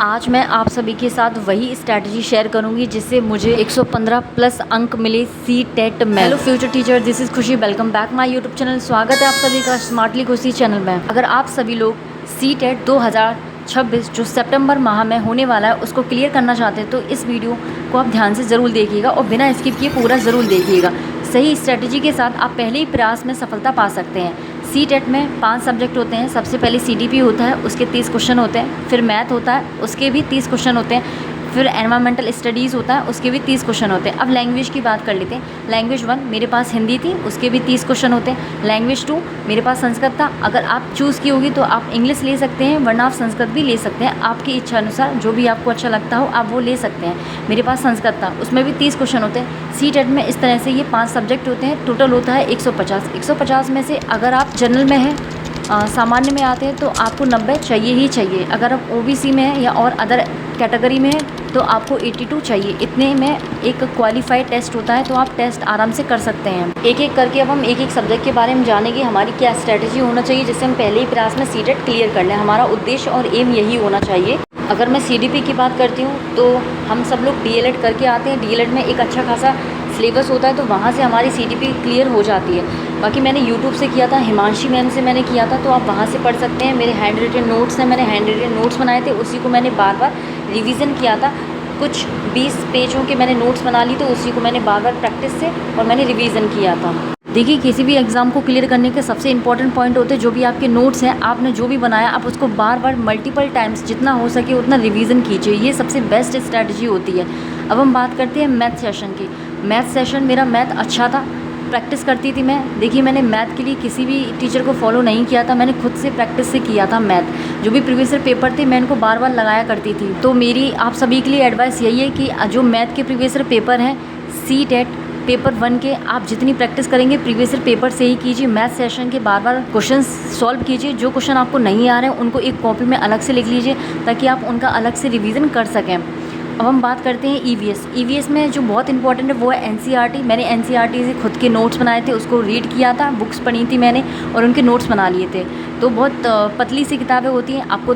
आज मैं आप सभी के साथ वही स्ट्रैटेजी शेयर करूंगी जिससे मुझे 115 प्लस अंक मिले सी टेट में। Hello future teacher, this is Khushi. Welcome back my YouTube channel. स्वागत है आप सभी का स्मार्टली खुशी चैनल में। अगर आप सभी लोग सी टेट 2026 जो सितंबर माह में होने वाला है उसको क्लियर करना चाहते हैं तो इस वीडियो को आप ध्यान से ज़रूर देखिएगा और बिना स्किप किए पूरा ज़रूर देखिएगा। सही स्ट्रैटेजी के साथ आप पहले ही प्रयास में सफलता पा सकते हैं। सी टेट में 5 सब्जेक्ट होते हैं। सबसे पहले CDP होता है, उसके 30 क्वेश्चन होते हैं। फिर मैथ होता है, उसके भी 30 क्वेश्चन होते हैं। फिर एनवायरमेंटल स्टडीज़ होता है, उसके भी 30 क्वेश्चन होते हैं। अब लैंग्वेज की बात कर लेते हैं। लैंग्वेज 1 मेरे पास हिंदी थी, उसके भी 30 क्वेश्चन होते हैं। लैंग्वेज 2 मेरे पास संस्कृत था। अगर आप चूज़ की होगी तो आप इंग्लिश ले सकते हैं, वरना आप संस्कृत भी ले सकते हैं। आपकी इच्छा अनुसार जो भी आपको अच्छा लगता हो आप वो ले सकते हैं। मेरे पास संस्कृत था, उसमें भी 30 क्वेश्चन होते हैं। सी टेट में इस तरह से ये 5 सब्जेक्ट होते हैं। टोटल होता है 150। 150 में से अगर आप जनरल में हैं, सामान्य में आते हैं तो आपको 90 चाहिए ही चाहिए। अगर आप OBC में हैं या और अदर कैटेगरी में हैं तो आपको 82 चाहिए। इतने में एक क्वालिफाइड टेस्ट होता है तो आप टेस्ट आराम से कर सकते हैं। एक एक करके अब हम एक एक सब्जेक्ट के बारे में जानेंगे। हमारी क्या स्ट्रैटेजी होना चाहिए जिससे हम पहले ही प्रयास में सी टेट क्लियर कर लें। हमारा उद्देश्य और एम यही होना चाहिए। अगर मैं CDP की बात करती हूँ तो हम सब लोग DLED करके आते हैं। DLED में एक अच्छा खासा सिलेबस होता है तो वहाँ से हमारी CDP क्लियर हो जाती है। बाकी मैंने यूट्यूब से किया था, हिमांशी मैम से मैंने किया था, तो आप वहाँ से पढ़ सकते हैं। मेरे हैंड रिटन नोट्स हैं, मैंने हैंड रिटन नोट्स बनाए थे, उसी को मैंने बार बार रिवीजन किया था। कुछ 20 पेजों के मैंने नोट्स बना ली तो उसी को मैंने बार बार प्रैक्टिस से और मैंने रिवीजन किया था। देखिए, किसी भी एग्ज़ाम को क्लियर करने के सबसे इंपॉर्टेंट पॉइंट होते हैं जो भी आपके नोट्स हैं, आपने जो भी बनाया आप उसको बार बार मल्टीपल टाइम्स जितना हो सके उतना रिवीजन कीजिए। ये सबसे बेस्ट स्ट्रैटेजी होती है। अब हम बात करते हैं मैथ सेशन की। मैथ सेशन मेरा मैथ अच्छा था, प्रैक्टिस करती थी मैं। देखिए, मैंने मैथ के लिए किसी भी टीचर को फॉलो नहीं किया था, मैंने खुद से प्रैक्टिस से किया था। मैथ जो भी प्रीवियस ईयर पेपर थे मैं इनको बार बार लगाया करती थी। तो मेरी आप सभी के लिए एडवाइस यही है कि जो मैथ के प्रीवियस ईयर पेपर हैं सी टेट पेपर 1 के, आप जितनी प्रैक्टिस करेंगे प्रीवियस ईयर पेपर से ही कीजिए। मैथ सेशन के बार बार क्वेश्चन सॉल्व कीजिए। जो क्वेश्चन आपको नहीं आ रहे हैं उनको एक कॉपी में अलग से लिख लीजिए ताकि आप उनका अलग से रिवीजन कर सकें। अब हम बात करते हैं EVS में जो बहुत इंपॉर्टेंट है वो है NCERT। मैंने NCERT से खुद के नोट्स बनाए थे, उसको रीड किया था, बुक्स पढ़ी थी मैंने और उनके नोट्स बना लिए थे। तो बहुत पतली सी किताबें होती हैं। आपको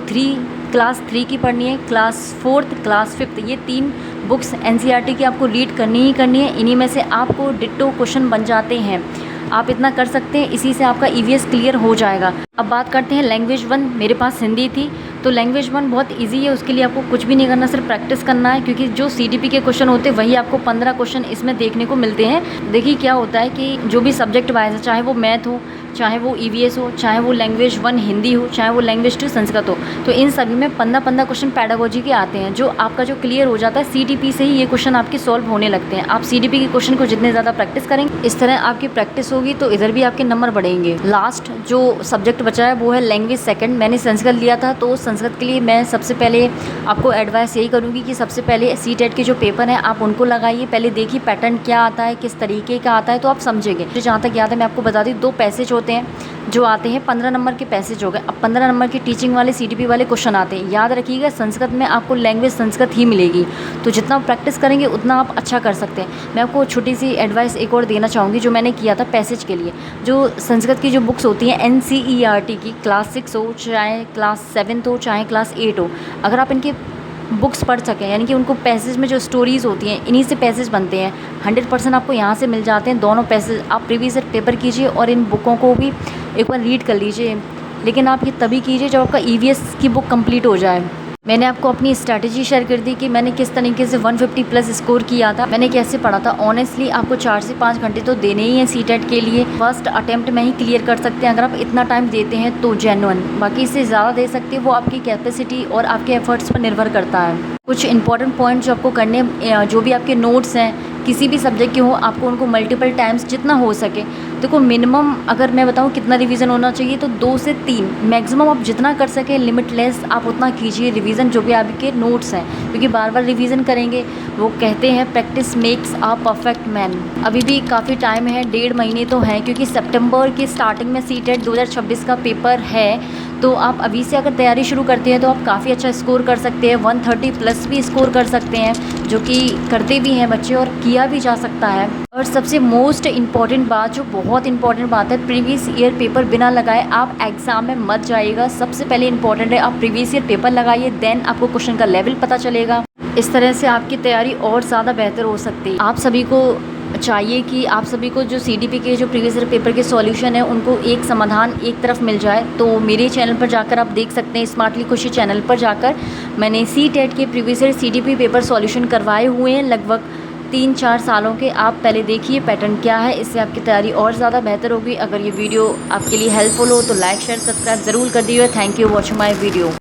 क्लास 3 की पढ़नी है, क्लास 4th, क्लास 5th, ये 3 बुक्स NCERT की आपको रीड करनी ही करनी है। इन्हीं में से आपको डिट्टो क्वेश्चन बन जाते हैं। आप इतना कर सकते हैं, इसी से आपका EVS क्लियर हो जाएगा। अब बात करते हैं लैंग्वेज 1। मेरे पास हिंदी थी तो लैंग्वेज 1 बहुत इजी है, उसके लिए आपको कुछ भी नहीं करना, सिर्फ प्रैक्टिस करना है। क्योंकि जो CDP के क्वेश्चन होते हैं वही आपको 15 क्वेश्चन इसमें देखने को मिलते हैं। देखिए क्या होता है कि जो भी सब्जेक्ट वाइज है, चाहे वो मैथ हो, चाहे वो EVS हो, चाहे वो लैंग्वेज 1 हिंदी हो, चाहे वो लैंग्वेज 2 संस्कृत हो, तो इन सभी में 15-15 क्वेश्चन पैडागोजी के आते हैं जो आपका जो क्लियर हो जाता है। CDP से ही ये क्वेश्चन आपके सॉल्व होने लगते हैं। आप CDP के क्वेश्चन को जितने ज़्यादा प्रैक्टिस करेंगे, इस तरह आपकी प्रैक्टिस होगी तो इधर भी आपके नंबर बढ़ेंगे। लास्ट जो सब्जेक्ट बचा है वो है लैंग्वेज 2। मैंने संस्कृत लिया था तो संस्कृत के लिए मैं सबसे पहले आपको एडवाइस यही करूँगी कि सबसे पहले सी टेट के जो पेपर हैं आप उनको लगाइए। पहले देखिए पैटर्न क्या आता है, किस तरीके का आता है, तो आप समझेंगे। जहाँ तक याद है मैं आपको बता दी, 2 पैसेज होते हैं जो आते हैं। 15 नंबर के पैसेज हो गए। अब 15 नंबर के टीचिंग वाले CDP वाले क्वेश्चन आते हैं। याद रखिएगा संस्कृत में आपको लैंग्वेज संस्कृत ही मिलेगी, तो जितना प्रैक्टिस करेंगे उतना आप अच्छा कर सकते हैं। मैं आपको छोटी सी एडवाइस एक और देना चाहूँगी जो मैंने किया था पैसेज के लिए। जो संस्कृत की जो बुक्स होती हैं NCERT की, क्लास 6 हो, चाहे क्लास 7 हो, चाहे क्लास 8 हो, अगर आप इनके बुक्स पढ़ सकें, यानी कि उनको पैसेज में जो स्टोरीज़ होती हैं इन्हीं से पैसेज बनते हैं, 100% आपको यहाँ से मिल जाते हैं। दोनों पैसेज आप प्रीवियस ईयर पेपर कीजिए और इन बुकों को भी एक बार रीड कर लीजिए। लेकिन आप ये तभी कीजिए जब आपका EVS की बुक कंप्लीट हो जाए। मैंने आपको अपनी स्ट्रैटेजी शेयर कर दी कि मैंने किस तरीके से 150 प्लस स्कोर किया था, मैंने कैसे पढ़ा था। ऑनेस्टली आपको 4 से 5 घंटे तो देने ही हैं सी टेट के लिए। फर्स्ट अटेम्प्ट में ही क्लियर कर सकते हैं अगर आप इतना टाइम देते हैं तो जेन्युइन। बाकी इससे ज़्यादा दे सकते हैं, वो आपकी कैपेसिटी और आपके एफर्ट्स पर निर्भर करता है। कुछ इंपॉर्टेंट पॉइंट जो आपको करने, जो भी आपके नोट्स हैं किसी भी सब्जेक्ट के हो, आपको उनको मल्टीपल टाइम्स जितना हो सके, देखो मिनिमम अगर मैं बताऊं कितना रिवीजन होना चाहिए तो 2 से 3 मैक्सिमम आप जितना कर सकें, लिमिटलेस आप उतना कीजिए रिवीजन जो भी आपके नोट्स हैं। क्योंकि बार बार रिवीजन करेंगे, वो कहते हैं practice makes a perfect man. अभी भी काफ़ी टाइम है, 1.5 महीने तो हैं, क्योंकि सितंबर की स्टार्टिंग में सी टेट 2026 का पेपर है। तो आप अभी से अगर तैयारी शुरू करते हैं तो आप काफ़ी अच्छा स्कोर कर सकते हैं। 130 प्लस भी स्कोर कर सकते हैं, जो कि करते भी हैं बच्चे और किया भी जा सकता है। और सबसे मोस्ट इम्पॉर्टेंट बात, जो बहुत इंपॉर्टेंट बात है, प्रीवियस ईयर पेपर बिना लगाए आप एग्ज़ाम में मत जाइएगा। सबसे पहले इंपॉर्टेंट है आप प्रीवियस ईयर पेपर लगाइए, देन आपको क्वेश्चन का लेवल पता चलेगा। इस तरह से आपकी तैयारी और ज़्यादा बेहतर हो सकती है। आप सभी को चाहिए कि आप सभी को जो CDP के जो प्रीवियस ईयर पेपर के सॉल्यूशन है उनको एक समाधान एक तरफ मिल जाए। तो मेरे चैनल पर जाकर आप देख सकते हैं, स्मार्टली खुशी चैनल पर जाकर मैंने CTET के previous year CDP paper solution करवाए हुए हैं, लगभग 3-4 सालों के। आप पहले देखिए पैटर्न क्या है, इससे आपकी तैयारी और ज़्यादा बेहतर होगी। अगर ये वीडियो आपके लिए हेल्पफुल हो तो लाइक शेयर सब्सक्राइब ज़रूर कर दीजिए। Thank you watching my video.